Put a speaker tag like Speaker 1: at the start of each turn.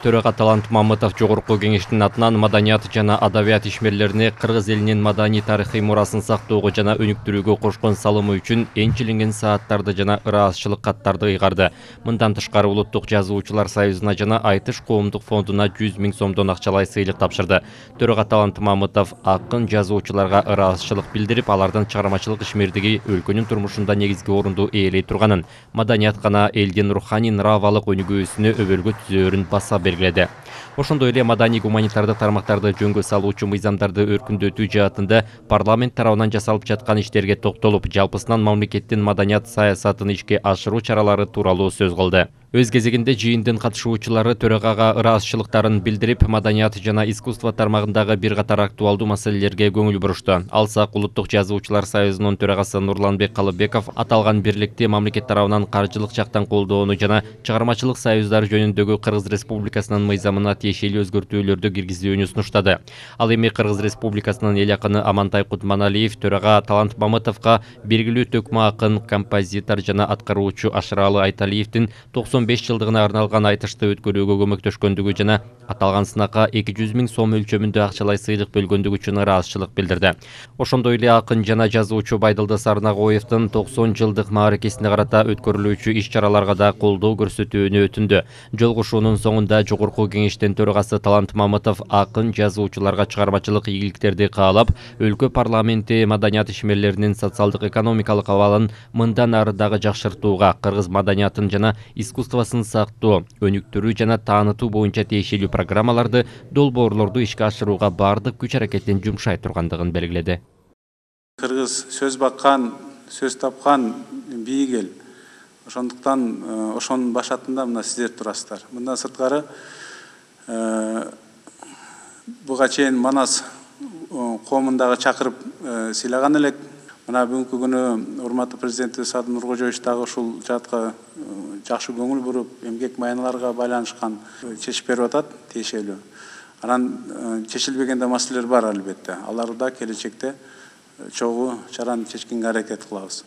Speaker 1: Төрага Талант Мамытов жогорку кеңештин атынан маданият жана адабият ишмерлерине кыргыз элинин маданий тарыхый мурасын сактоого жана өнүктүрүүгө кошкон салымы үчүн энчилинген сааттарды жана ыраазчылык каттарды ыйгарды. Мындан тышкары Улуттук жазуучулар союзуна жана Айтыш коомдук фондуна 100 000 сомдон акчалай сыйлык тапшырды. Төрага Талант Мамытов акын жазуучуларга ыраазчылык билдирип, алардын чыгармачылык ишмердиги өлкөнүн турмушунда негизги орунду ээлей турганын, маданият гана элдин руханий нравалык өнүгүүсүнө өбөлгө түзөөрүн баса белгиледи. Ошондой эле маданий гуманитардык тармактарды жөнгө салуучу мыйзамдарды өркүндөтүү жаатында парламент тарабынан жасалып жаткан иштерге токтолуп, жалпысынан мамлекеттин маданият саясатын ишке ашыруу чаралары тууралуу сөз кылды. Өз кезегинде жыйындын катышуучулары төрагага ыраазчылыктарын билдирип, маданият жана искусство тармагындагы бир катар актуалдуу маселелерге көңүл бурушту. Алсак, Улуттук жазуучулар союзунун төрагасы Нурланбек Калыбеков аталган бирликти мамлекет тарабынан каржылык жактан колдоону жана чыгармачылык союздары жөнүндөгү Кыргыз Республикасынын мыйзамына тиешелүү өзгөртүүлөрдү киргизүүнү сунуштады. Ал эми Кыргыз Республикасынын эл акыны Амантай Кутманалиев төрага Талант Мамытовго белгилүү төкмө акын, композитор жана аткаруучу Ашыралы Айталиевдин 95 жылдыгына арналган айтышты өткөрүүгө көмөктөшкөндүгү жана аталган сынакка 200 000 сом өлчөмүндө акчалай сыйлык бөлгөндүгү үчүн ыраазчылык билдирди. Ошондой эле акын жана жазуучу Байдылды Сарнагоевдин 90 жылдык мааракесине карата өткөрүлүүчү иш-чараларга да колдоо көрсөтүүнү өтүндү. Жолугушуунун соңунда жогорку кеңештин төрагасы Талант Мамытов акын жазуучуларга чыгармачылык ийгиликтерди каалап, өлкө парламенти маданият ишмерлеринин социалдык экономикалык абалын мындан ары дагы жакшыртууга, кыргыз маданиятын жана искусствосын сактоо, өнүктүрүү жана таанытуу боюнча тиешелүү программаларды, долбоорлорду ишке ашырууга бардык күч аракетин жумшай тургандыгын белгиледи.
Speaker 2: Кыргыз сөз баккан, сөз тапкан бийик эл. Ошондуктан ошонун башатында мына сиздер турасыздар. Мындан сырткары буга чейин Манас коомундагы чакырып сыйлаган элек. Мына бүгүнкү күнү урматтуу президентибиз Садыр Нуркожоевич дагы ушул жаатка жакшы көңүл буруп, эмгек маяныларга байланышкан чечип берип атат, тиешелүү. Анан чечилбеген да маселелер бар албетте. Аларды да келечекте чогуу чараны чечкенге аракет кылабыз.